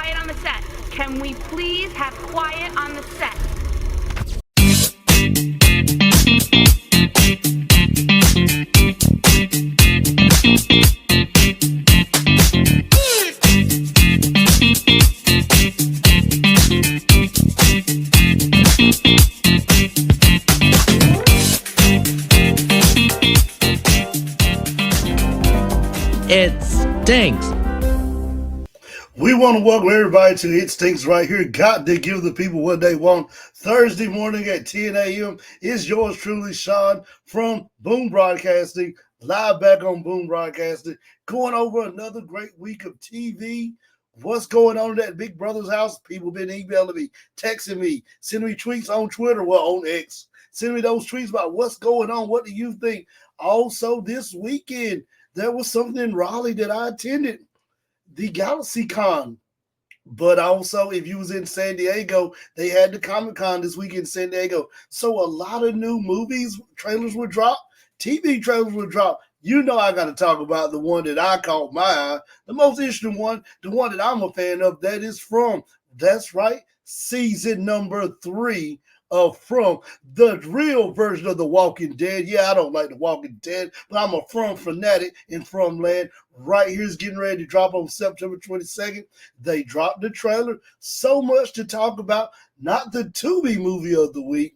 quiet on the set. Can we please have quiet on the set? It stinks. We want to welcome everybody to It Stinks right here. Got to give the people what they want. Thursday morning at 10 a.m. is yours truly, Shawn, from Boom Broadcasting, live back on Boom Broadcasting, going over another great week of TV. What's going on at Big Brother's house? People been emailing me, texting me, sending me tweets on Twitter, well, on X. Sending me those tweets about what's going on. What do you think? Also, this weekend, there was something in Raleigh that I attended, the Galaxy Con. But also, if you was in San Diego, they had the Comic Con this week in San Diego. So a lot of new movies, trailers were dropped, TV trailers were dropped. You know I got to talk about the one that I caught my eye, the most interesting one, the one that I'm a fan of, that is from, that's right, season number 3 of From, the real version of The Walking Dead. Yeah, I don't like The Walking Dead, but I'm a From fanatic in From land. Right here's getting ready to drop on September 22nd. They dropped the trailer. So much to talk about. Not the Tubi movie of the week.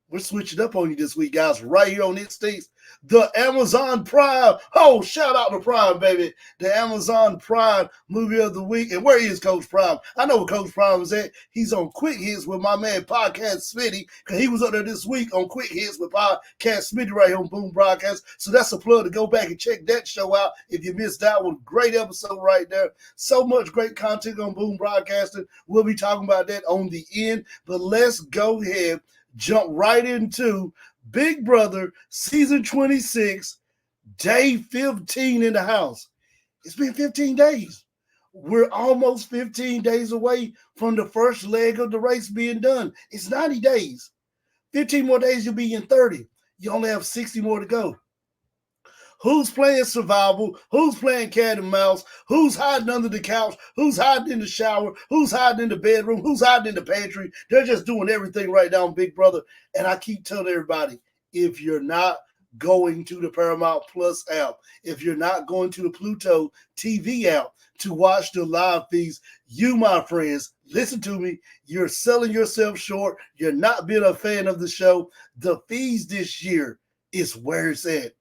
We're switching up on you this week, guys, right here on It Stinks. The Amazon Prime. Oh, shout out to Prime, baby. The Amazon Prime movie of the week. And where is Coach Prime? I know where Coach Prime is at. He's on Quick Hits with my man Podcast Smitty, because he was up there this week on Quick Hits with Podcast Smitty right here on Boom Broadcast. So that's a plug to go back and check that show out if you missed that one. Great episode right there. So much great content on Boom Broadcasting. We'll be talking about that on the end. But let's go ahead, jump right into Big Brother season 26, day 15 in the house. It's been 15 days. We're almost 15 days away from the first leg of the race being done. It's 90 days. 15 more days, you'll be in 30. You only have 60 more to go. Who's playing survival? Who's playing cat and mouse? Who's hiding under the couch? Who's hiding in the shower? Who's hiding in the bedroom? Who's hiding in the pantry? They're just doing everything right now on Big Brother. And I keep telling everybody, if you're not going to the Paramount Plus app, if you're not going to the Pluto TV app to watch the live feeds, you, my friends, listen to me, you're selling yourself short. You're not being a fan of the show. The fees this year is where it's at.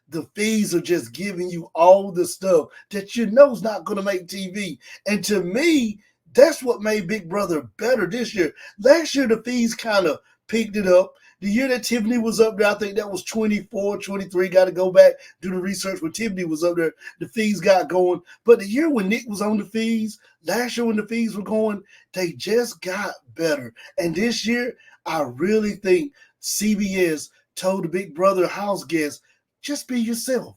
The fees are just giving you all the stuff that you know is not going to make TV. And to me, that's what made Big Brother better this year. Last year, the fees kind of picked it up. The year that Tiffany was up there, I think that was 24, 23. Got to go back, do the research when Tiffany was up there. The fees got going. But the year when Nick was on the fees, last year when the fees were going, they just got better. And this year, I really think CBS told the Big Brother house guests, just be yourself.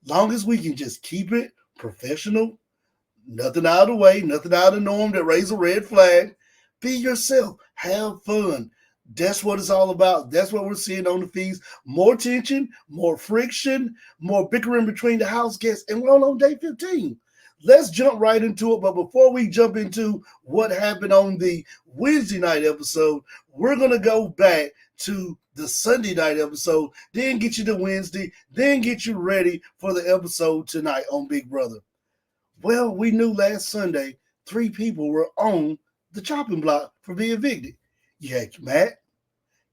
Long as we can just keep it professional, nothing out of the way, nothing out of the norm that raise a red flag. Be yourself. Have fun. That's what it's all about. That's what we're seeing on the feeds. More tension, more friction, more bickering between the house guests. And we're on day 15. Let's jump right into it. But before we jump into what happened on the Wednesday night episode, we're going to go back to the Sunday night episode, then get you to Wednesday, then get you ready for the episode tonight on Big Brother. Well, we knew last Sunday 3 people were on the chopping block for being evicted. You had Matt,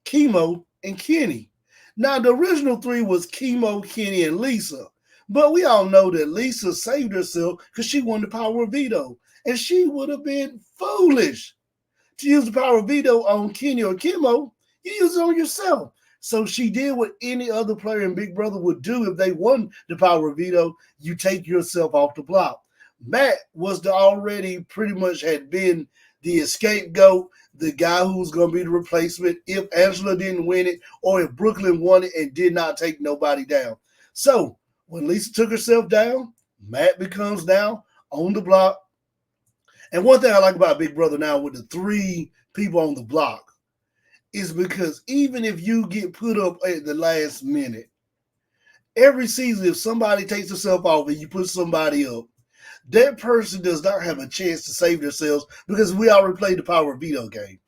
Chemo, and Kenny. Now, the original 3 was Chemo, Kenny, and Lisa. But we all know that Lisa saved herself because she won the power of veto. And she would have been foolish to use the power of veto on Kenny or Chemo. You use it on yourself. So she did what any other player in Big Brother would do if they won the power of veto. You take yourself off the block. Matt was already pretty much had been the scapegoat, the guy who was going to be the replacement if Angela didn't win it or if Brooklyn won it and did not take nobody down. So when Lisa took herself down, Matt becomes now on the block. And one thing I like about Big Brother now with the 3 people on the block is because even if you get put up at the last minute, every season, if somebody takes themselves off and you put somebody up, that person does not have a chance to save themselves because we already played the power of veto game.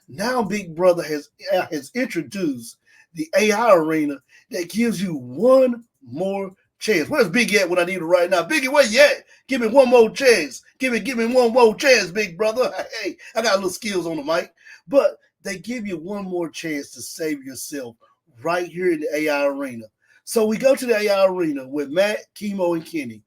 Now Big Brother has introduced the AI arena that gives you one more chance. Where's Big at when I need it right now? Biggie, where you at? Give me one more chance. Give me one more chance, Big Brother. Hey, I got a little skills on the mic. But they give you one more chance to save yourself right here in the AI arena. So we go to the AI arena with Matt, Chemo, and Kenny.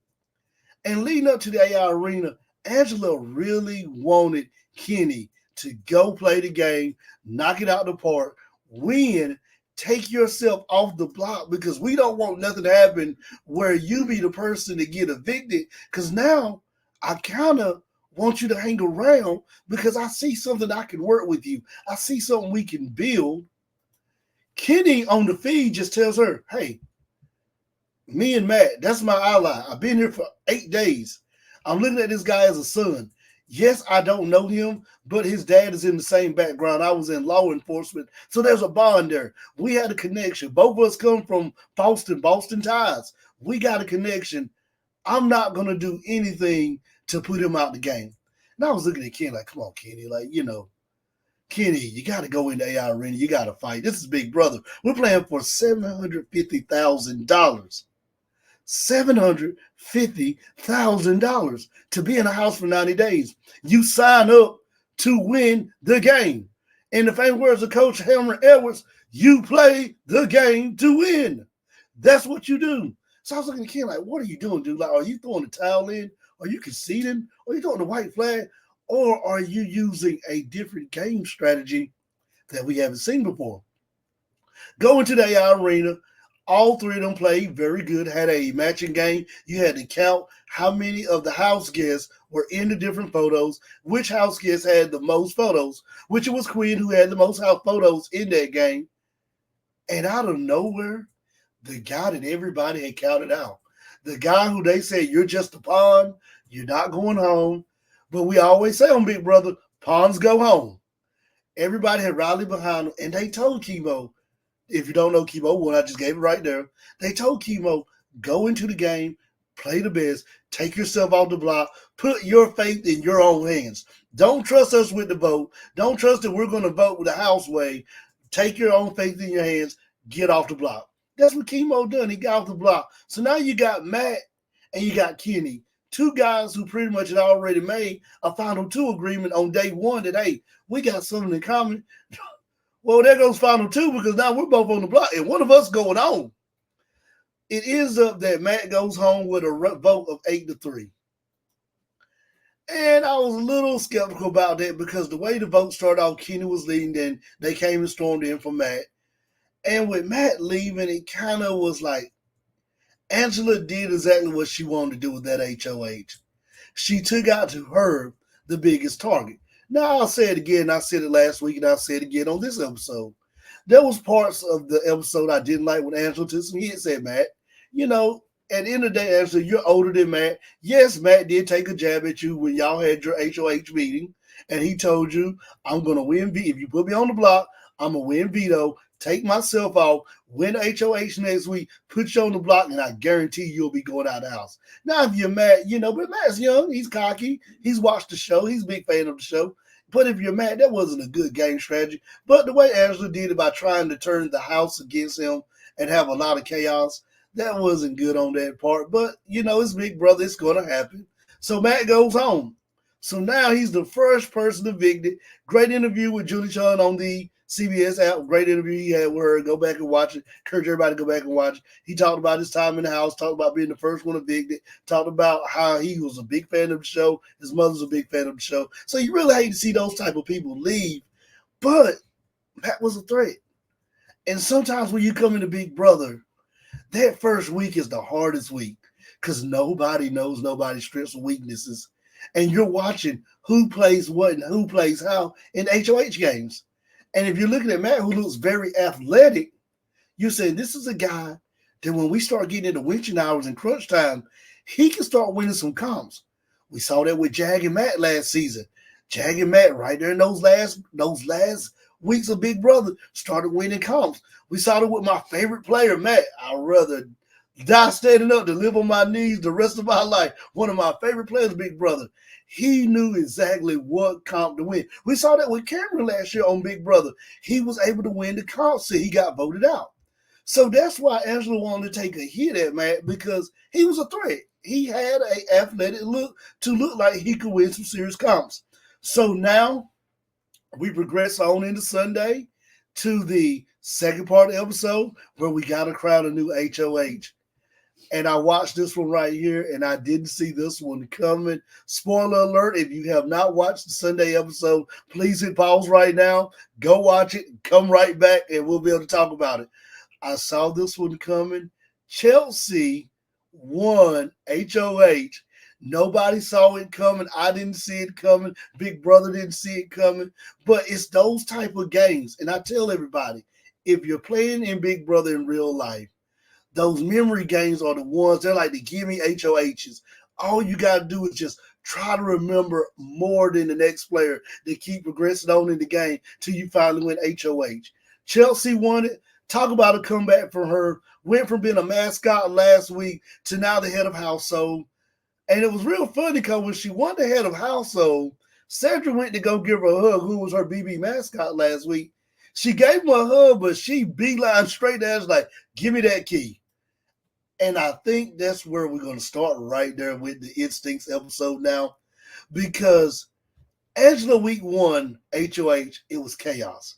And leading up to the AI arena, Angela really wanted Kenny to go play the game, knock it out the park, win, take yourself off the block because we don't want nothing to happen where you be the person to get evicted. Because now I kind of want you to hang around because I see something I can work with you. I see something we can build. Kenny on the feed just tells her, hey, me and Matt, that's my ally. I've been here for 8 days. I'm looking at this guy as a son. Yes, I don't know him, but his dad is in the same background. I was in law enforcement, so there's a bond there. We had a connection. Both of us come from Boston ties. We got a connection. I'm not going to do anything to put him out the game. And I was looking at Kenny like, come on, Kenny. Like, Kenny, you got to go in the AI arena. You got to fight. This is Big Brother. We're playing for $750,000. $750,000 to be in a house for 90 days. You sign up to win the game. In the famous words of Coach Hammer Edwards, you play the game to win. That's what you do. So I was looking at Ken like, what are you doing, dude? Like, are you throwing the towel in? Are you conceding? Are you throwing the white flag? Or are you using a different game strategy that we haven't seen before? Go into the AI arena. All three of them played very good, had a matching game. You had to count how many of the house guests were in the different photos, which house guests had the most photos, which it was Queen who had the most house photos in that game. And out of nowhere, the guy that everybody had counted out, the guy who they said, you're just a pawn, you're not going home. But we always say on Big Brother, pawns go home. Everybody had rallied behind him, and they told Chemo, if you don't know Chemo, well, I just gave it right there. They told Chemo, go into the game, play the best, take yourself off the block, put your faith in your own hands. Don't trust us with the vote. Don't trust that we're going to vote with the house way. Take your own faith in your hands, get off the block. That's what Chemo done. He got off the block. So now you got Matt and you got Kenny, two guys who pretty much had already made a final two agreement on day one that, hey, we got something in common. Well, there goes final two because now we're both on the block and one of us going on. It ends up that Matt goes home with a vote of 8-3. And I was a little skeptical about that because the way the vote started off, Kenny was leading, then they came and stormed in for Matt. And with Matt leaving, it kind of was like Angela did exactly what she wanted to do with that HOH. She took out to her the biggest target. Now, I'll say it again. I said it last week, and I'll say it again on this episode. There was parts of the episode I didn't like when Angela took some hits at Matt. At the end of the day, Angela, you're older than Matt. Yes, Matt did take a jab at you when y'all had your HOH meeting, and he told you, I'm going to win veto. If you put me on the block, I'm going to win veto, take myself off, win HOH next week, put you on the block, and I guarantee you'll be going out of the house. Now, if you're Matt, but Matt's young, he's cocky, he's watched the show, he's a big fan of the show. But if you're Matt, that wasn't a good game strategy. But the way Angela did it by trying to turn the house against him and have a lot of chaos, that wasn't good on that part. But, it's Big Brother, it's going to happen. So Matt goes home. So now he's the first person evicted. Great interview with Julie Shawn on the CBS app. Great interview he had with her. Go back and watch it. Encourage everybody to go back and watch it. He talked about his time in the house, talked about being the first one evicted, talked about how he was a big fan of the show. His mother's a big fan of the show. So you really hate to see those type of people leave. But that was a threat. And sometimes when you come into Big Brother, that first week is the hardest week because nobody knows nobody's strengths or weaknesses. And you're watching who plays what and who plays how in HOH games. And if you're looking at Matt, who looks very athletic, you're saying this is a guy that when we start getting into witching hours and crunch time, he can start winning some comps. We saw that with Jag and Matt last season. Jag and Matt right there in those last weeks of Big Brother started winning comps. We saw it with my favorite player, Matt. I'd rather Die standing up to live on my knees the rest of my life. One of my favorite players, Big Brother. He knew exactly what comp to win. We saw that with Cameron last year on Big Brother. He was able to win the comp, so he got voted out. So that's why Angela wanted to take a hit at Matt, because he was a threat. He had an athletic look to look like he could win some serious comps. So now we progress on into Sunday to the second part of the episode where we got to crown a new HOH. And I watched this one right here, and I didn't see this one coming. Spoiler alert, if you have not watched the Sunday episode, please hit pause right now, go watch it, come right back, and we'll be able to talk about it. I saw this one coming. Chelsea won HOH. Nobody saw it coming. I didn't see it coming. Big Brother didn't see it coming. But it's those type of games. And I tell everybody, if you're playing in Big Brother in real life, those memory games are the ones, they're like the gimme HOHs. All you got to do is just try to remember more than the next player to keep progressing on in the game till you finally win HOH. Chelsea won it. Talk about a comeback from her. Went from being a mascot last week to now the head of household. And it was real funny because when she won the head of household, Sandra went to go give her a hug, who was her BB mascot last week. She gave him a hug, but she beeline straight at us like, give me that key. And I think that's where we're going to start right there with the Instincts episode now. Because Angela week 1, HOH, it was chaos.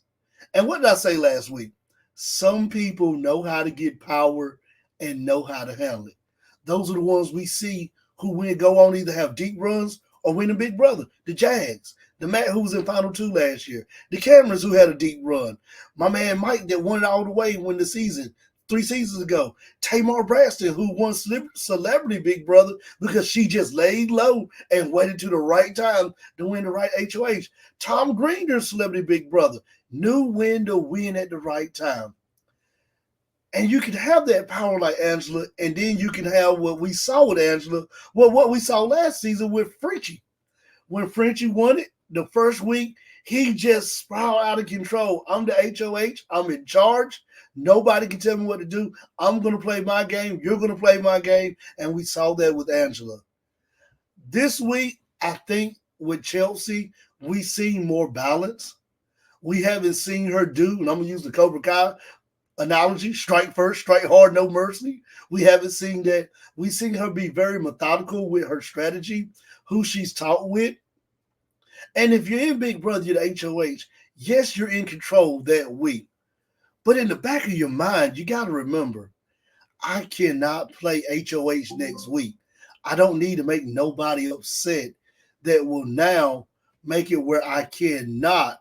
And what did I say last week? Some people know how to get power and know how to handle it. Those are the ones we see who go on either have deep runs or win a Big Brother. The Jags, the Matt who was in Final 2 last year, the Camerons who had a deep run, my man Mike that won it all the way when the season, 3 seasons ago, Tamar Braxton who won Celebrity Big Brother because she just laid low and waited to the right time to win the right HOH. Tom Green, Celebrity Big Brother, knew when to win at the right time. And you can have that power like Angela, and then you can have what we saw with Angela, what we saw last season with Frenchie. When Frenchie won it, the first week, he just spiraled out of control. I'm the HOH. I'm in charge. Nobody can tell me what to do. I'm going to play my game. You're going to play my game. And we saw that with Angela. This week, I think with Chelsea, we see more balance. We haven't seen her do, and I'm going to use the Cobra Kai analogy, strike first, strike hard, no mercy. We haven't seen that. We've seen her be very methodical with her strategy, who she's taught with. And if you're in Big Brother, you're the HOH, yes, you're in control that week. But in the back of your mind, you got to remember, I cannot play HOH next week. I don't need to make nobody upset that will now make it where I cannot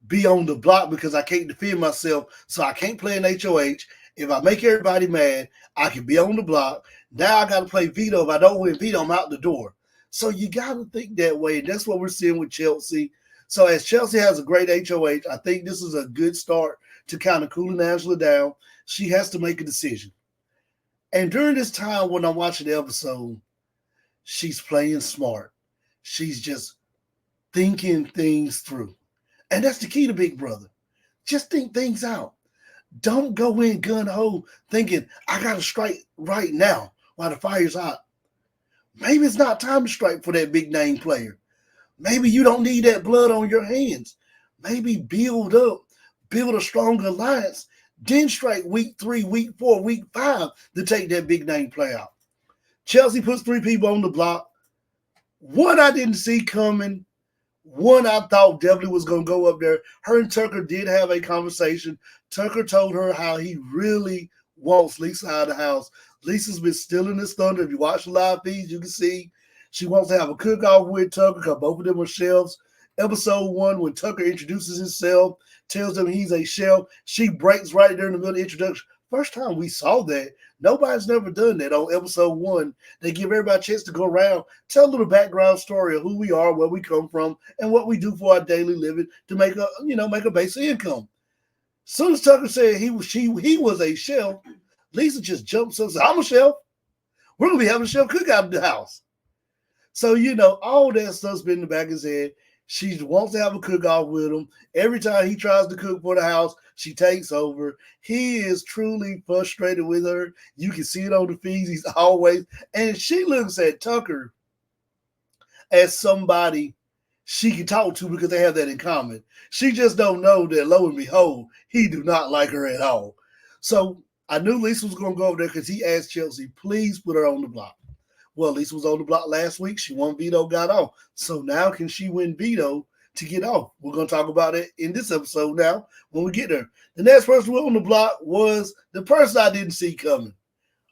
be on the block because I can't defend myself, so I can't play an HOH. If I make everybody mad, I can be on the block. Now I got to play veto. If I don't win veto, I'm out the door. So you got to think that way. That's what we're seeing with Chelsea. So as Chelsea has a great HOH, I think this is a good start to kind of cooling Angela down. She has to make a decision. And during this time when I'm watching the episode, she's playing smart. She's just thinking things through. And that's the key to Big Brother. Just think things out. Don't go in gun-ho thinking, I got to strike right now while the fire's hot. Maybe it's not time to strike for that big name player. Maybe you don't need that blood on your hands. Maybe build up, build a strong alliance, then strike week 3, week 4, week 5 to take that big name player out. Chelsea puts 3 people on the block. One I didn't see coming. One I thought definitely was going to go up there. Her and Tucker did have a conversation. Tucker told her how he really wants Lisa out of the house. Lisa's been stealing his thunder. If you watch the live feeds, you can see she wants to have a cook-off with Tucker because both of them are chefs. Episode 1, when Tucker introduces himself, tells them he's a chef, she breaks right there in the middle of the introduction. First time we saw that. Nobody's never done that on episode 1. They give everybody a chance to go around, tell a little background story of who we are, where we come from, and what we do for our daily living to make a basic income. As soon as Tucker said he was a chef, Lisa just jumps up and says, I'm a chef. We're going to be having a chef cook out of the house. So, all that stuff's been in the back of his head. She wants to have a cook-off with him. Every time he tries to cook for the house, she takes over. He is truly frustrated with her. You can see it on the feeds. He's always, and she looks at Tucker as somebody she can talk to because they have that in common. She just don't know that, lo and behold, he do not like her at all. So I knew Lisa was going to go over there because he asked Chelsea, please put her on the block. Well, Lisa was on the block last week. She won veto, got off. So now can she win veto to get off? We're going to talk about it in this episode now when we get there. The next person on the block was the person I didn't see coming.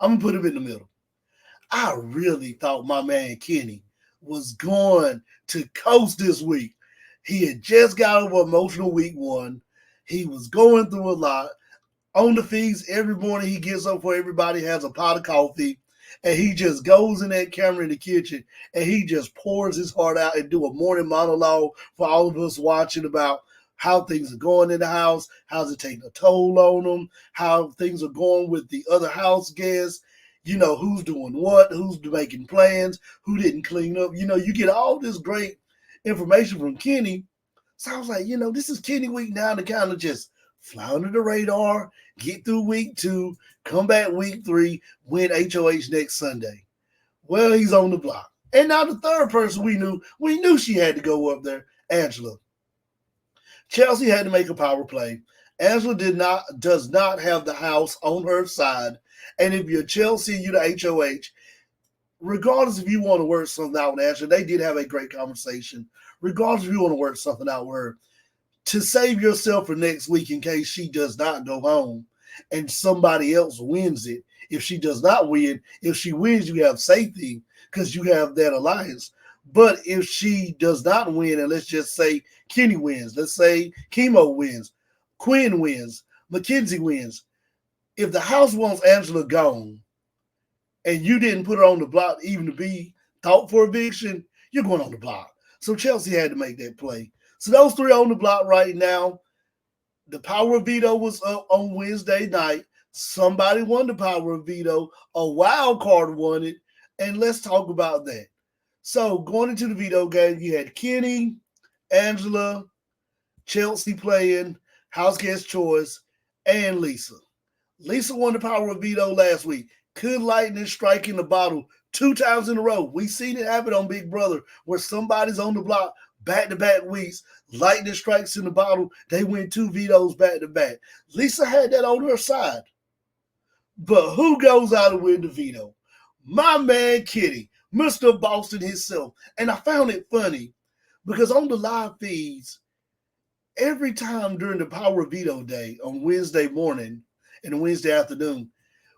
I'm going to put him in the middle. I really thought my man Kenny was going to coast this week. He had just got over emotional week one. He was going through a lot. On the feeds, every morning he gets up for everybody, has a pot of coffee, and he just goes in that camera in the kitchen and he just pours his heart out and do a morning monologue for all of us watching about how things are going in the house, how's it taking a toll on them, how things are going with the other house guests, who's doing what, who's making plans, who didn't clean up. You get all this great information from Kenny. So I was like, this is Kenny week now to kind of just fly under the radar, get through week 2, come back week 3, win HOH next Sunday. Well, he's on the block. And now the third person we knew she had to go up there, Angela. Chelsea had to make a power play. Angela does not have the house on her side. And if you're Chelsea, you're the HOH, regardless if you want to work something out with Angela, they did have a great conversation. Regardless if you want to work something out with her, to save yourself for next week in case she does not go home and somebody else wins it. If she does not win, if she wins, you have safety because you have that alliance. But if she does not win, and let's just say Kenny wins, let's say Chemo wins, Quinn wins, Mackenzie wins. If the house wants Angela gone and you didn't put her on the block even to be thought for eviction, you're going on the block. So Chelsea had to make that play. So those three on the block right now. The power of veto was up on Wednesday night. Somebody won the power of veto. A wild card won it. And let's talk about that. So going into the veto game, you had Kenny, Angela, Chelsea playing, house guest choice, and Lisa. Lisa won the power of veto last week. Could lightning strike in the bottle 2 times in a row? We seen it happen on Big Brother where somebody's on the block back-to-back weeks. Lightning strikes in the bottle. They win 2 vetoes back-to-back. Lisa had that on her side. But who goes out and win the veto? My man Kitty, Mr. Boston himself. And I found it funny because on the live feeds, every time during the power of veto day on Wednesday morning and Wednesday afternoon,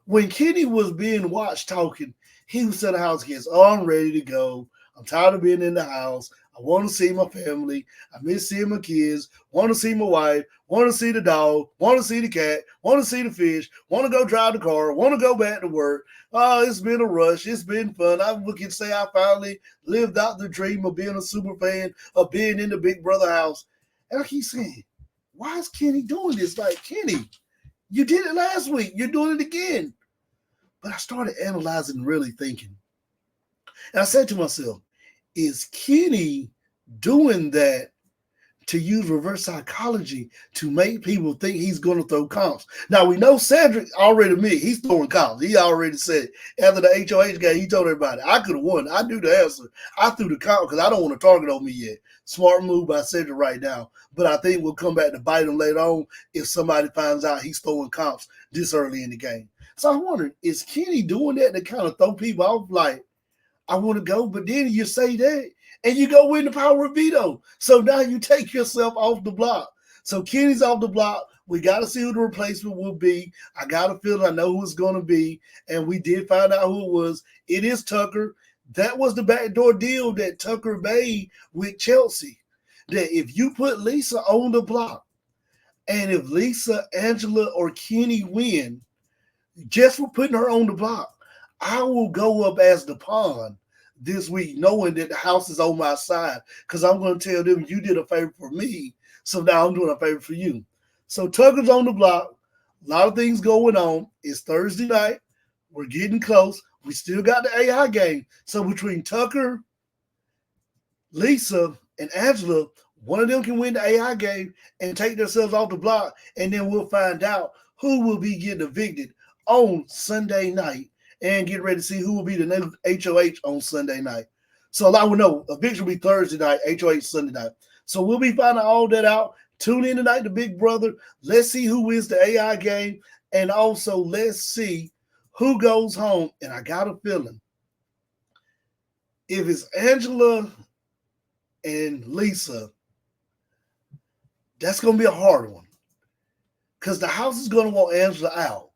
when Kenny was being watched talking, he was telling the house guests, oh, I'm ready to go. I'm tired of being in the house. I want to see my family. I miss seeing my kids. Want to see my wife. Want to see the dog. Want to see the cat. Want to see the fish. Want to go drive the car. Want to go back to work. Oh, it's been a rush. It's been fun. I can say I finally lived out the dream of being a super fan, of being in the Big Brother house. And I keep saying, why is Kenny doing this? Like, Kenny, you did it last week. You're doing it again. But I started analyzing and really thinking. And I said to myself, is Kenny doing that to use reverse psychology to make people think he's going to throw comps? Now, we know Cedric already admitted he's throwing comps. He already said after the HOH game, he told everybody, I could have won. I knew the answer. I threw the comp because I don't want a target on me yet. Smart move by Cedric right now. But I think we'll come back to bite him later on if somebody finds out he's throwing comps this early in the game. So I wondered, is Kenny doing that to kind of throw people off like, I want to go, but then you say that and you go win the power of veto. So now you take yourself off the block. So Kenny's off the block. We got to see who the replacement will be. I got a feeling I know who it's going to be. And we did find out who it was. It is Tucker. That was the backdoor deal that Tucker made with Chelsea. That if you put Lisa on the block and if Lisa, Angela, or Kenny win, just for putting her on the block, I will go up as the pawn this week knowing that the house is on my side because I'm going to tell them you did a favor for me, so now I'm doing a favor for you. So Tucker's on the block. A lot of things going on. It's Thursday night. We're getting close. We still got the AI game. So between Tucker, Lisa, and Angela, one of them can win the AI game and take themselves off the block, and then we'll find out who will be getting evicted on Sunday night and get ready to see who will be the next HOH on Sunday night. So a lot will know. Eviction will be Thursday night, HOH Sunday night. So we'll be finding all that out. Tune in tonight to Big Brother. Let's see who wins the AI game. And also let's see who goes home. And I got a feeling if it's Angela and Lisa, that's going to be a hard one. Because the house is going to want Angela out.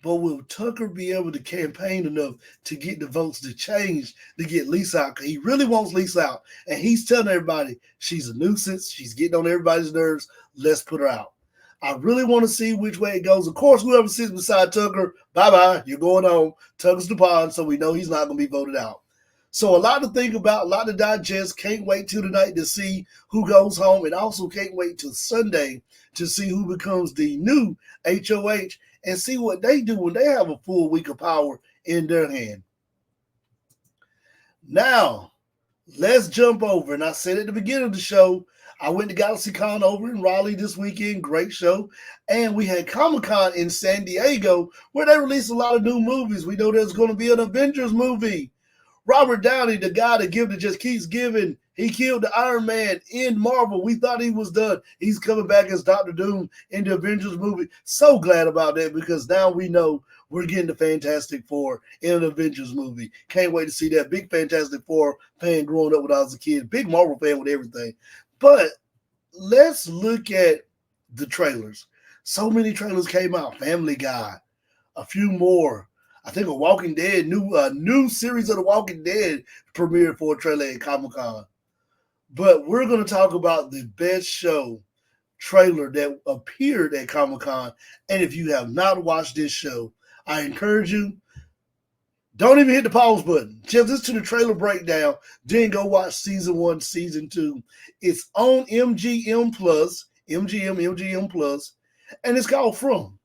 But will Tucker be able to campaign enough to get the votes to change to get Lisa out? Because he really wants Lisa out. And he's telling everybody she's a nuisance. She's getting on everybody's nerves. Let's put her out. I really want to see which way it goes. Of course, whoever sits beside Tucker, bye-bye. You're going home. Tucker's the pawn, so we know he's not going to be voted out. So a lot to think about, a lot to digest. Can't wait till tonight to see who goes home. And also can't wait till Sunday to see who becomes the new HOH and see what they do when they have a full week of power in their hand. Now, let's jump over. And I said at the beginning of the show, I went to GalaxyCon over in Raleigh this weekend. Great show. And we had Comic-Con in San Diego where they released a lot of new movies. We know there's going to be an Avengers movie. Robert Downey, the guy that just keeps giving, he killed the Iron Man in Marvel. We thought he was done. He's coming back as Dr. Doom in the Avengers movie. So glad about that because now we know we're getting the Fantastic Four in an Avengers movie. Can't wait to see that. Big Fantastic Four fan growing up when I was a kid. Big Marvel fan with everything. But let's look at the trailers. So many trailers came out. Family Guy, a few more. I think a Walking Dead, new series of The Walking Dead premiered for a trailer at Comic-Con. But we're going to talk about the best show trailer that appeared at Comic-Con. And if you have not watched this show, I encourage you, don't even hit the pause button. Just listen to the trailer breakdown, then go watch season 1, season 2. It's on MGM Plus, and it's called From.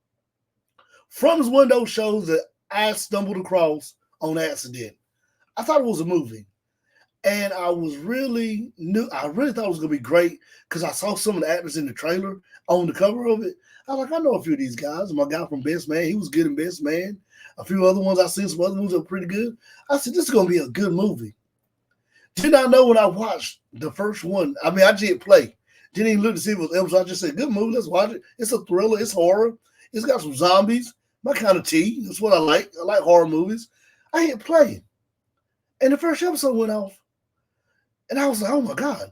From is one of those shows that I stumbled across on accident. I thought it was a movie. And I really thought it was going to be great because I saw some of the actors in the trailer on the cover of it. I was like, I know a few of these guys. My guy from Best Man, he was good in Best Man. A few other ones, I seen some other movies that were pretty good. I said, this is going to be a good movie. Did not know when I watched the first one. I mean, I just hit play. Didn't even look to see if it was episode. I just said, good movie, let's watch it. It's a thriller, it's horror. It's got some zombies. My kind of tea. That's what I like. I like horror movies. I hit play. And the first episode went off. And I was like, oh my God,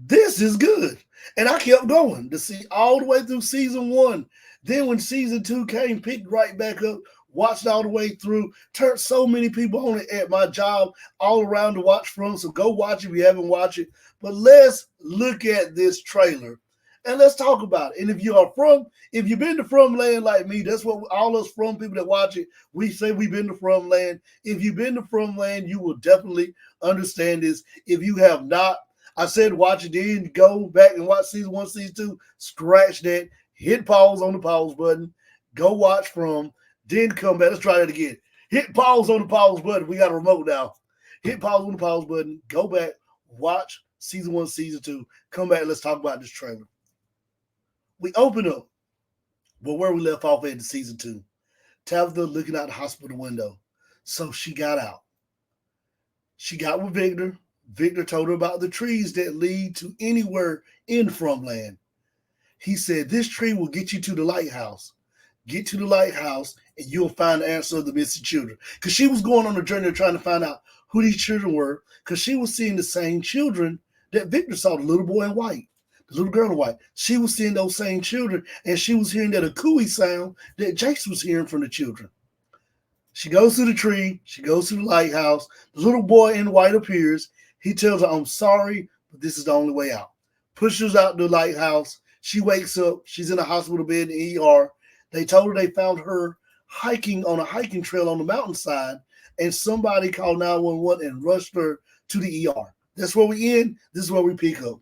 this is good. And I kept going to see all the way through season 1. Then when season 2 came, picked right back up, watched all the way through, turned so many people on it at my job all around to watch From. So go watch it if you haven't watched it. But let's look at this trailer. And let's talk about it. And if you've been to From Land like me, that's what all us From people that watch it, we say we've been to From Land. If you've been to From Land, you will definitely understand this. If you have not, I said watch it, then go back and watch season 1, season 2, scratch that, hit pause on the pause button, go watch From, then come back. Let's try that again. Hit pause on the pause button. We got a remote now. Hit pause on the pause button, go back, watch season 1, season 2, come back, let's talk about this trailer. We open up where we left off at in season 2. Tabitha looking out the hospital window. So she got out. She got with Victor. Victor told her about the trees that lead to anywhere in Fromland. He said, this tree will get you to the lighthouse. Get to the lighthouse and you'll find the answer of the missing children. Because she was going on a journey of trying to find out who these children were because she was seeing the same children that Victor saw, the little boy in white. The little girl in white. She was seeing those same children, and she was hearing that a cooey sound that Jace was hearing from the children. She goes to the tree. She goes to the lighthouse. The little boy in white appears. He tells her, I'm sorry, but this is the only way out. Pushes out the lighthouse. She wakes up. She's in a hospital bed in the ER. They told her they found her hiking on a hiking trail on the mountainside, and somebody called 911 and rushed her to the ER. That's where we end. This is where we pick up.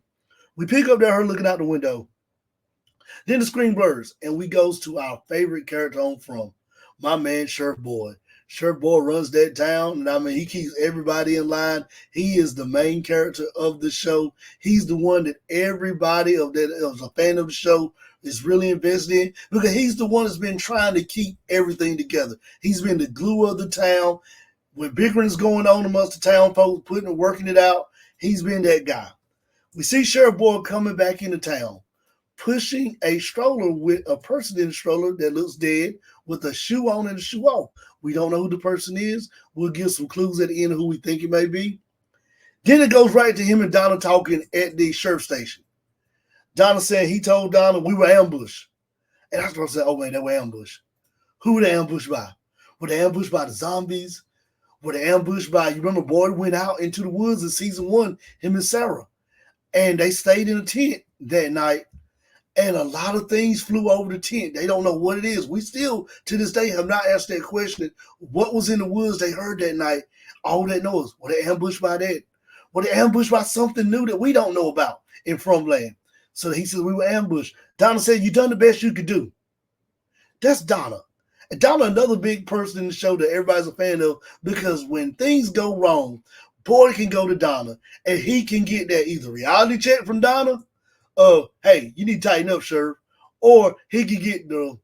We pick up there, her looking out the window. Then the screen blurs, and we goes to our favorite character on From, my man, Sheriff Boyd. Sheriff Boy runs that town, and I mean, he keeps everybody in line. He is the main character of the show. He's the one that everybody of that is a fan of the show is really invested in because he's the one that's been trying to keep everything together. He's been the glue of the town. When bickering's going on amongst the town folks, putting and working it out, he's been that guy. We see Sheriff Boy coming back into town, pushing a stroller with a person in the stroller that looks dead with a shoe on and a shoe off. We don't know who the person is. We'll give some clues at the end of who we think it may be. Then it goes right to him and Donna talking at the sheriff station. Donna said he told Donna we were ambushed. And I started saying, oh, man, they were ambushed. Who were they ambushed by? Were they ambushed by the zombies? Were they ambushed by, you remember Boyd went out into the woods in season 1, him and Sarah. And they stayed in a tent that night. And a lot of things flew over the tent. They don't know what it is. We still, to this day, have not asked that question. What was in the woods they heard that night? All that knows. Were they ambushed by that? Were they ambushed by something new that we don't know about in Fromland? So he says, we were ambushed. Donna said, you done the best you could do. That's Donna. And Donna, another big person in the show that everybody's a fan of, because when things go wrong, Boyd can go to Donna, and he can get that either reality check from Donna, hey, you need to tighten up, Sheriff. Or he can get the,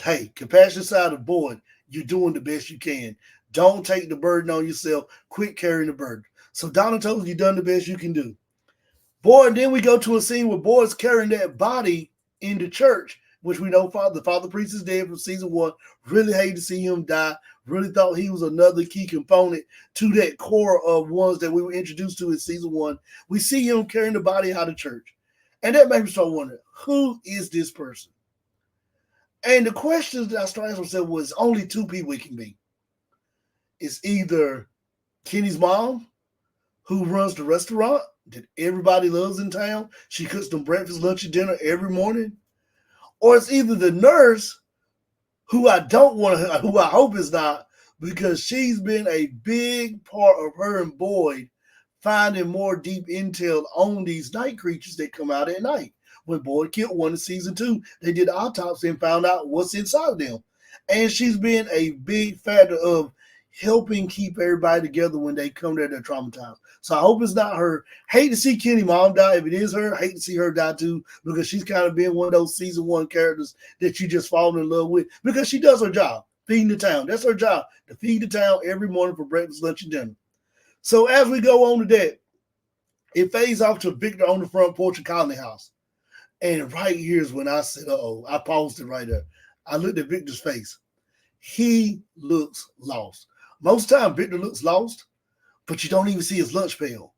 hey, compassion side of Boyd. You're doing the best you can. Don't take the burden on yourself. Quit carrying the burden. So Donna told you done the best you can do. Boyd, then we go to a scene where Boyd's carrying that body into church, which we know the father priest is dead from season 1. Really hate to see him die. Really thought he was another key component to that core of ones that we were introduced to in season 1. We see him carrying the body out of church. And that made me start wondering, who is this person? And the questions that I started asking myself was only 2 people it can be. It's either Kenny's mom, who runs the restaurant that everybody loves in town. She cooks them breakfast, lunch, and dinner every morning. Or it's either the nurse, who I hope is not, because she's been a big part of her and Boyd finding more deep intel on these night creatures that come out at night. When Boyd killed one in season 2, they did the autopsy and found out what's inside of them. And she's been a big factor of helping keep everybody together when they come there, they're traumatized. So I hope it's not her. Hate to see Kenny mom die. If it is her, hate to see her die too, because she's kind of been one of those season 1 characters that you just fall in love with, because she does her job, feeding the town. That's her job, to feed the town every morning for breakfast, lunch, and dinner. So as we go on to that, it fades off to Victor on the front porch of Colony House. And right here's when I said, uh-oh, I paused it right there. I looked at Victor's face. He looks lost. Most time Victor looks lost, but you don't even see his lunch pail.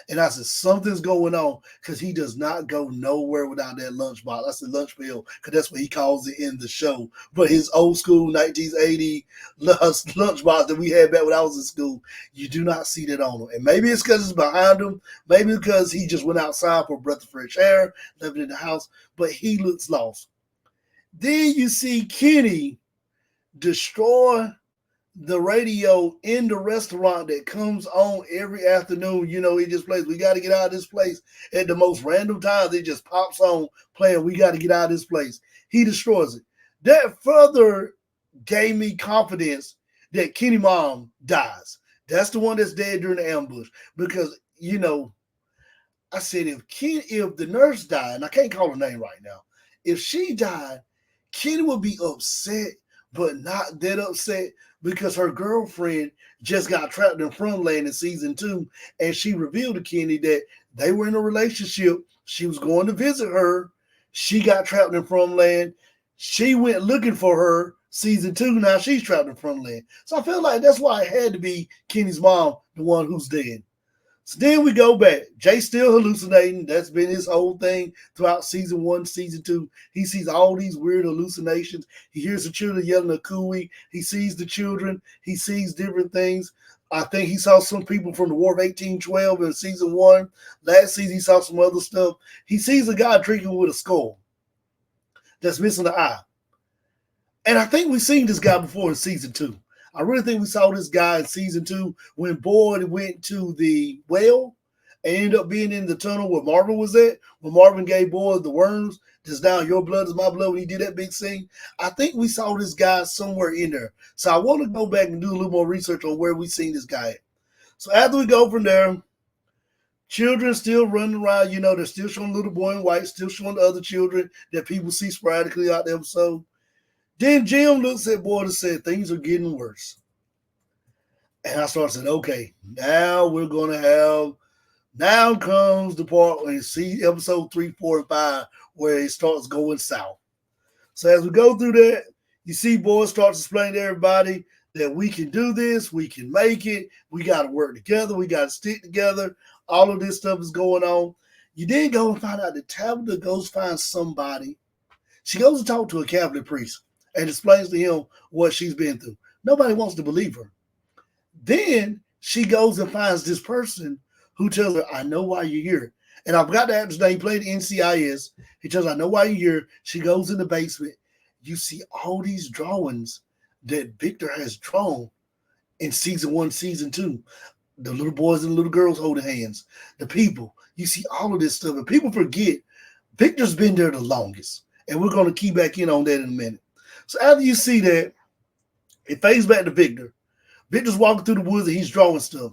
And I said, something's going on, because he does not go nowhere without that lunchbox. I said lunch pail, because that's what he calls it in the show. But his old school 1980 lunchbox that we had back when I was in school, you do not see that on him. And maybe it's because it's behind him. Maybe because he just went outside for a breath of fresh air, living in the house. But he looks lost. Then you see Kenny destroy the radio in the restaurant that comes on every afternoon. You know, he just plays, we got to get out of this place. At the most random times, it just pops on playing, we got to get out of this place. He destroys it. That further gave me confidence that Kenny mom dies. That's the one that's dead during the ambush. Because, you know, I said, if the nurse died, and I can't call her name right now, if she died, Kenny would be upset, but not that upset, because her girlfriend just got trapped in Fromland in season 2, and she revealed to Kenny that they were in a relationship. She was going to visit her. She got trapped in Fromland. She went looking for her season 2. Now she's trapped in Fromland. So I feel like that's why it had to be Kenny's mom, the one who's dead. So then we go back. Jay's still hallucinating. That's been his whole thing throughout season 1, season 2. He sees all these weird hallucinations. He hears the children yelling a cooey. He sees the children. He sees different things. I think he saw some people from the War of 1812 in season 1. Last season, he saw some other stuff. He sees a guy drinking with a skull that's missing an eye. And I think we've seen this guy before in season 2. I really think we saw this guy in season 2 when Boyd went to the well and ended up being in the tunnel where Marvin was at, when Marvin gave Boyd the worms, just now your blood is my blood when he did that big scene. I think we saw this guy somewhere in there. So I want to go back and do a little more research on where we seen this guy at. So after we go from there, children still running around, they're still showing little boy in white, still showing the other children that people see sporadically out the episode. Then Jim looks at Boyd and said, things are getting worse. And I started saying, okay, now we're going to have, now comes the part when you see episode 3, 4, and 5, where it starts going south. So as we go through that, you see Boyd starts explaining to everybody that we can do this, we can make it, we got to work together, we got to stick together. All of this stuff is going on. You then go and find out that Tabitha goes find somebody. She goes to talk to a Catholic priest and explains to him what she's been through. Nobody wants to believe her. Then she goes and finds this person who tells her, I know why you're here. And I forgot the actor's name, played NCIS. He tells her, I know why you're here. She goes in the basement. You see all these drawings that Victor has drawn in season 1, season 2. The little boys and little girls holding hands. The people. You see all of this stuff. And people forget Victor's been there the longest. And we're going to key back in on that in a minute. So after you see that, it fades back to Victor. Victor's walking through the woods and he's drawing stuff.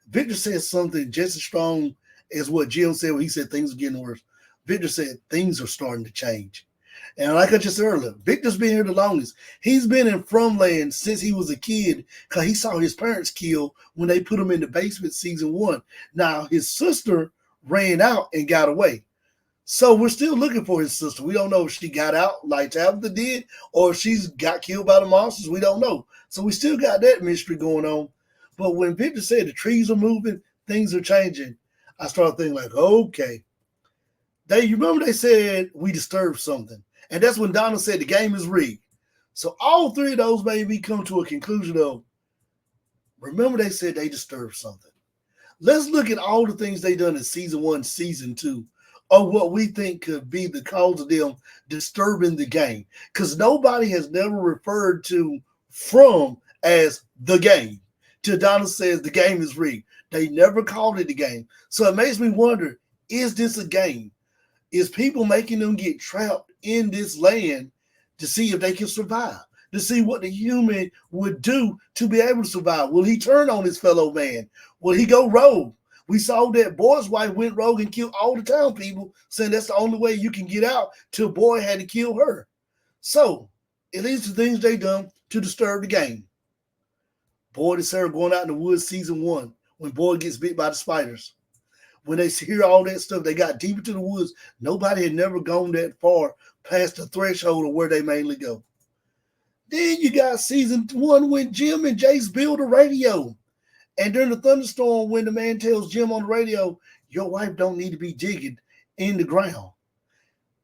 Victor says something just as strong as what Jim said when he said things are getting worse. Victor said things are starting to change. And like I just said earlier, Victor's been here the longest. He's been in Fromland since he was a kid because he saw his parents killed when they put him in the basement season 1. Now, his sister ran out and got away. So we're still looking for his sister. We don't know if she got out like Tabitha did or if she's got killed by the monsters. We don't know. So we still got that mystery going on. But when Victor said the trees are moving, things are changing, I started thinking like, okay. You remember they said we disturbed something. And that's when Donald said the game is rigged. So all 3 of those made me come to a conclusion of, remember they said they disturbed something. Let's look at all the things they done in season 1, season 2, of what we think could be the cause of them disturbing the game. Because nobody has never referred to From as the game. Till Donald says the game is rigged. They never called it the game. So it makes me wonder, is this a game? Is people making them get trapped in this land to see if they can survive, to see what the human would do to be able to survive? Will he turn on his fellow man? Will he go rogue? We saw that Boyd's wife went rogue and killed all the town people, saying that's the only way you can get out, till Boyd had to kill her. So it leads to things they done to disturb the game. Boyd and Sarah going out in the woods season 1 when Boyd gets bit by the spiders. When they hear all that stuff, they got deep into the woods. Nobody had never gone that far past the threshold of where they mainly go. Then you got season 1 when Jim and Jace build a radio. And during the thunderstorm, when the man tells Jim on the radio, your wife don't need to be digging in the ground.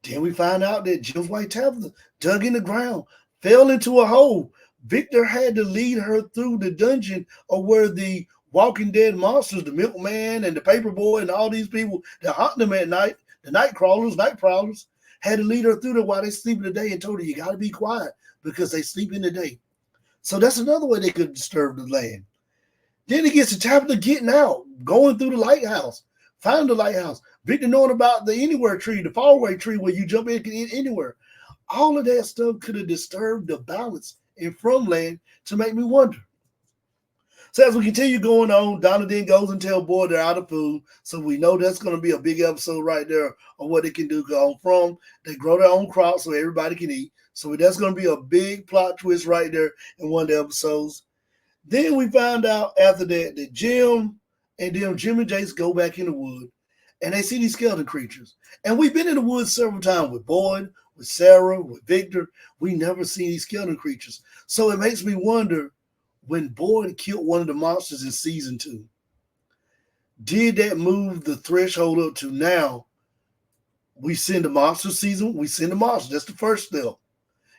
Then we find out that Jim's wife Tabitha dug in the ground, fell into a hole. Victor had to lead her through the dungeon of where the Walking Dead monsters, the milkman and the paperboy and all these people that hunt them at night, the night prowlers, had to lead her through there while they sleep in the day and told her, you got to be quiet because they sleep in the day. So that's another way they could disturb the land. Then it gets to Tabitha getting out, going through the lighthouse, find the lighthouse. Victor knowing about the anywhere tree, the faraway tree where you jump in anywhere. All of that stuff could have disturbed the balance in Fromland to make me wonder. So as we continue going on, Donna then goes and tells Boyd they're out of food. So we know that's going to be a big episode right there on what they can do. Because From, they grow their own crops so everybody can eat. So that's going to be a big plot twist right there in one of the episodes. Then we find out after that Jim and Jace go back in the wood and they see these skeleton creatures. And we've been in the woods several times with Boyd, with Sarah, with Victor. We never seen these skeleton creatures. So it makes me wonder, when Boyd killed one of the monsters in season 2, did that move the threshold up to now we send the monster season? We send the monster. That's the first step.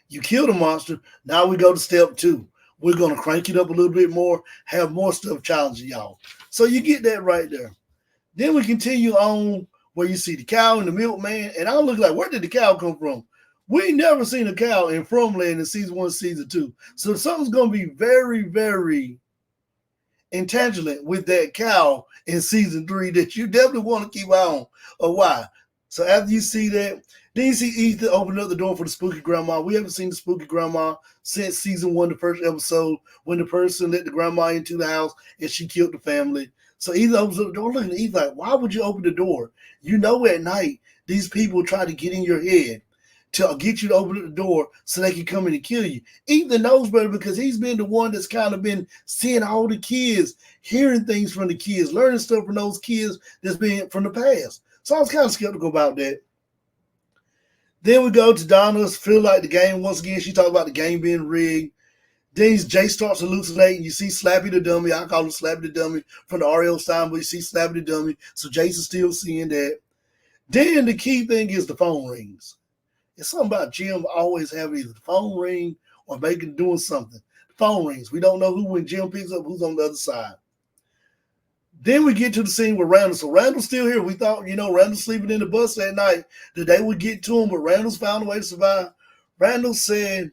You kill the monster. Now we go to step 2. We're going to crank it up a little bit more, have more stuff challenging y'all. So you get that right there. Then we continue on where you see the cow and the milkman. And I look like, where did the cow come from? We never seen a cow in Fromland in season 1, season 2. So something's going to be very, very intangible with that cow in season 3 that you definitely want to keep on. Or why? So after you see that, then you see Ethan open up the door for the spooky grandma. We haven't seen the spooky grandma since season 1, the first episode, when the person let the grandma into the house and she killed the family. So Ethan opens up the door, looking at Ethan like, why would you open the door? You know at night these people try to get in your head to get you to open the door so they can come in and kill you. Ethan knows better because he's been the one that's kind of been seeing all the kids, hearing things from the kids, learning stuff from those kids that's been from the past. So I was kind of skeptical about that. Then we go to Donna's feel like the game once again. She talks about the game being rigged. Then Jay starts hallucinating. You see Slappy the Dummy. I call him Slappy the Dummy from the R.L. Stein, but you see Slappy the Dummy. So Jason's still seeing that. Then the key thing is the phone rings. It's something about Jim always having either the phone ring or doing something. The phone rings. We don't know who when Jim picks up, who's on the other side. Then we get to the scene with Randall. So Randall's still here. We thought, Randall's sleeping in the bus that night, that they would get to him, but Randall's found a way to survive. Randall said,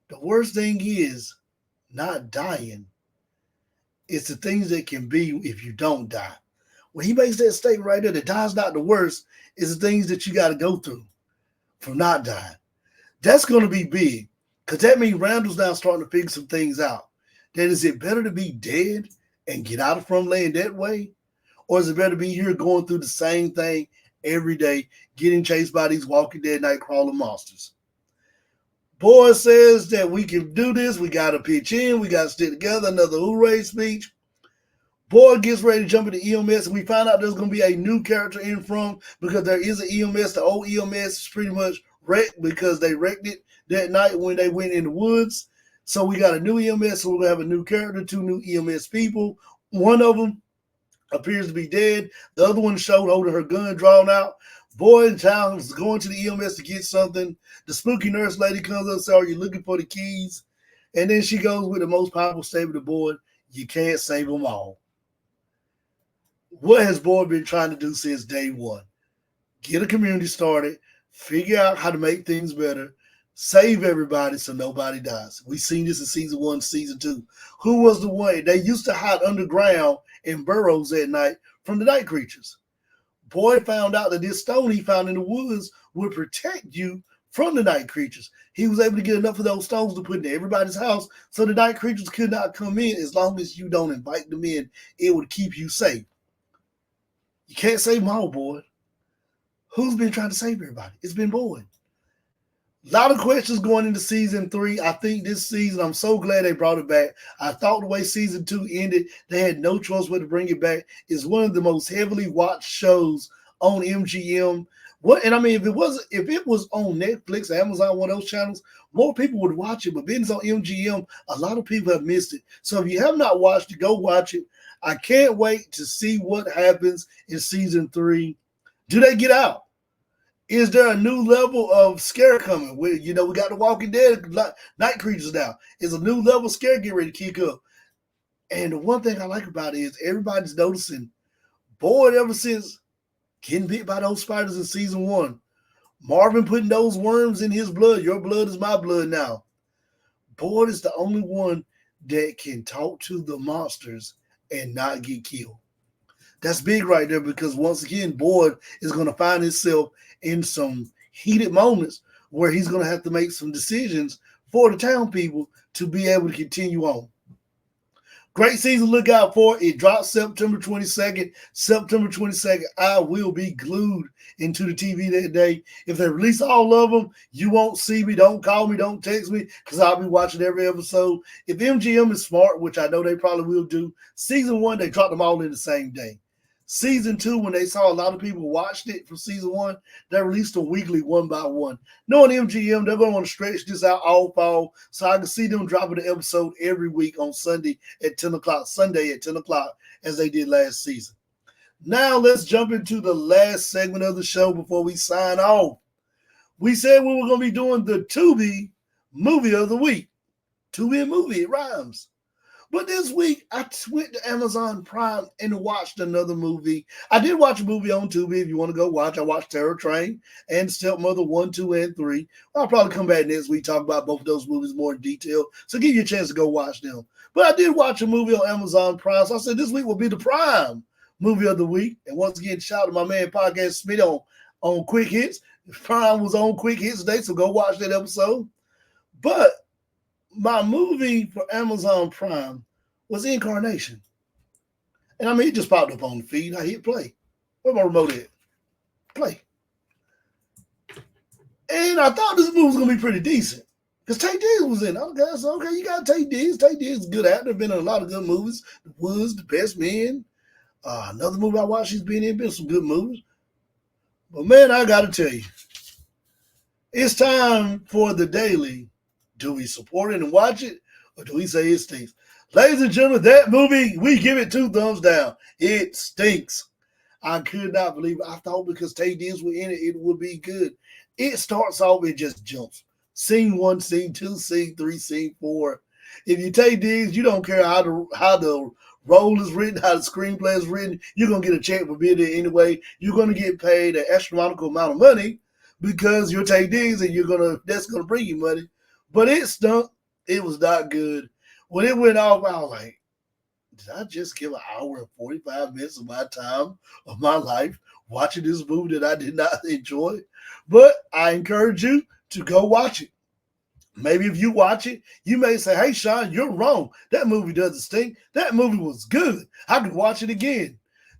the worst thing is not dying. It's the things that can be if you don't die. When he makes that statement right there, that die's not the worst, it's the things that you got to go through from not dying. That's going to be big, because that means Randall's now starting to figure some things out. That is it better to be dead and get out from laying that way? Or is it better to be here going through the same thing every day, getting chased by these Walking Dead night crawling monsters? Boy says that we can do this. We got to pitch in. We got to stick together. Another hooray speech. Boy gets ready to jump into EMS, and we find out there's going to be a new character in from, because there is an EMS. The old EMS is pretty much wrecked because they wrecked it that night when they went in the woods. So we got a new EMS, so we're going to have a new character, 2 new EMS people. One of them appears to be dead. The other one showed holding her gun drawn out. Boy in town is going to the EMS to get something. The spooky nurse lady comes up and says, are you looking for the keys? And then she goes with the most powerful statement to Boyd, you can't save them all. What has Boyd been trying to do since day one? Get a community started, figure out how to make things better, save everybody so nobody dies. We've seen this in season 1, season 2. Who was the one? They used to hide underground in burrows at night from the night creatures. Boyd found out that this stone he found in the woods would protect you from the night creatures. He was able to get enough of those stones to put in everybody's house so the night creatures could not come in. As long as you don't invite them in, it would keep you safe. You can't save them all, Boyd. Who's been trying to save everybody? It's been Boyd. A lot of questions going into season 3. I think this season, I'm so glad they brought it back. I thought the way season 2 ended, they had no choice but to bring it back. It's one of the most heavily watched shows on MGM. If it was on Netflix, Amazon, one of those channels, more people would watch it. But being it's on MGM, a lot of people have missed it. So if you have not watched it, go watch it. I can't wait to see what happens in season 3. Do they get out? Is there a new level of scare coming? We got the Walking Dead night creatures now. Is a new level of scare getting ready to kick up? And the one thing I like about it is everybody's noticing Boyd, ever since getting bit by those spiders in season 1, Marvin putting those worms in his blood. Your blood is my blood now. Boyd is the only one that can talk to the monsters and not get killed. That's big right there, because once again, Boyd is going to find himself in some heated moments where he's going to have to make some decisions for the town people to be able to continue on. Great season, look out for it. It drops September 22nd. September 22nd, I will be glued into the TV that day. If they release all of them, you won't see me. Don't call me. Don't text me, because I'll be watching every episode. If MGM is smart, which I know they probably will do, season 1, they dropped them all in the same day. Season 2, when they saw a lot of people watched it from season 1, they released them weekly, one by one. Knowing MGM, they're going to want to stretch this out all fall, so I can see them dropping the episode every week on Sunday at 10 o'clock, Sunday at 10 o'clock, as they did last season. Now let's jump into the last segment of the show before we sign off. We said we were going to be doing the Tubi movie of the week. Tubi and movie, it rhymes. But this week, I went to Amazon Prime and watched another movie. I did watch a movie on Tubi if you want to go watch. I watched Terror Train and Stepmother 1, 2, and 3. I'll probably come back next week, talk about both of those movies more in detail. So give you a chance to go watch them. But I did watch a movie on Amazon Prime. So I said this week will be the Prime movie of the week. And once again, shout out to my man Podcast Smith on Quick Hits. Prime was on Quick Hits today, so go watch that episode. But my movie for Amazon Prime was Incarnation. And I mean, it just popped up on the feed. I hit play. Where my remote at? Play. And I thought this movie was going to be pretty decent. Because Tay Diggs was in it. Okay, so okay, you got Tay Diggs. Tay Diggs is a good actor. Been in a lot of good movies. The Woods, The Best Man. Another movie I watched she's been in. Been some good movies. But man, I got to tell you, it's time for the daily. Do we support it and watch it? Or do we say it stinks? Ladies and gentlemen, that movie, we give it 2 thumbs down. It stinks. I could not believe it. I thought because Tay Diggs were in it, it would be good. It starts off, it just jumps. Scene 1, scene 2, scene 3, scene 4. If you Tay Diggs, you don't care how the role is written, how the screenplay is written, you're going to get a check for being there anyway. You're going to get paid an astronomical amount of money because you're Tay Diggs and that's going to bring you money. But it stunk. It was not good. When it went off, I was like, did I just give an hour and 45 minutes of my time, of my life, watching this movie that I did not enjoy? But I encourage you to go watch it. Maybe if you watch it, you may say, hey, Shawn, you're wrong. That movie doesn't stink. That movie was good. I could watch it again.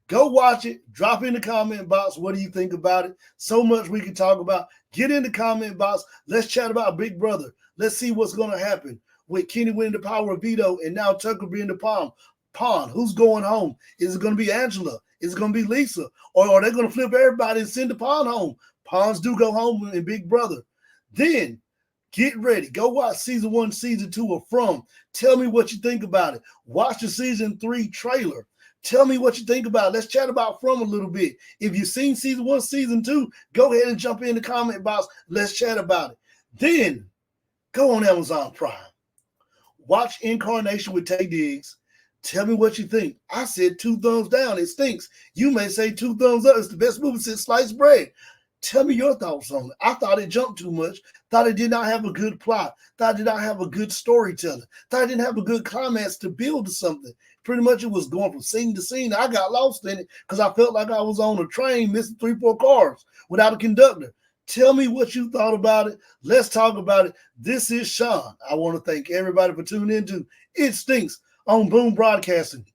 Go watch it. Drop in the comment box. What do you think about it? So much we can talk about. Get in the comment box. Let's chat about Big Brother. Let's see what's going to happen with Kenny winning the power of veto and now Tucker being the pawn. Who's going home? Is it going to be Angela? Is it going to be Lisa? Or are they going to flip everybody and send the pawn home? Pawns do go home in Big Brother. Then get ready. Go watch season 1, season 2 of From. Tell me what you think about it. Watch the season 3 trailer. Tell me what you think about it. Let's chat about From a little bit. If you've seen season 1, season 2, go ahead and jump in the comment box. Let's chat about it. Then go on Amazon Prime. Watch Incarnation with Tay Diggs. Tell me what you think. I said 2 thumbs down. It stinks. You may say 2 thumbs up. It's the best movie since sliced bread. Tell me your thoughts on it. I thought it jumped too much. Thought it did not have a good plot. Thought it did not have a good storytelling. Thought it didn't have a good climax to build to something. Pretty much it was going from scene to scene. I got lost in it because I felt like I was on a train missing 3-4 cars without a conductor. Tell me what you thought about it. Let's talk about it. This is Shawn. I want to thank everybody for tuning in to It Stinks on Boom Broadcasting.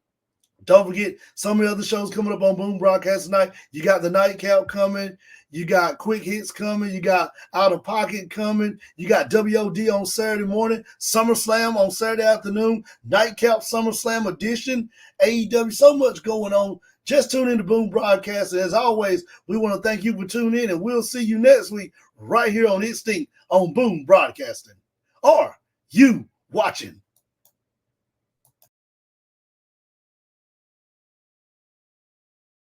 Don't forget some of the other shows coming up on Boom Broadcasting tonight. You got the Nightcap coming. You got Quick Hits coming. You got Out of Pocket coming. You got WOD on Saturday morning. SummerSlam on Saturday afternoon. Nightcap SummerSlam edition. AEW. So much going on. Just tune in to Boom Broadcasting. As always, we want to thank you for tuning in, and we'll see you next week right here on It Stink on Boom Broadcasting. Are you watching?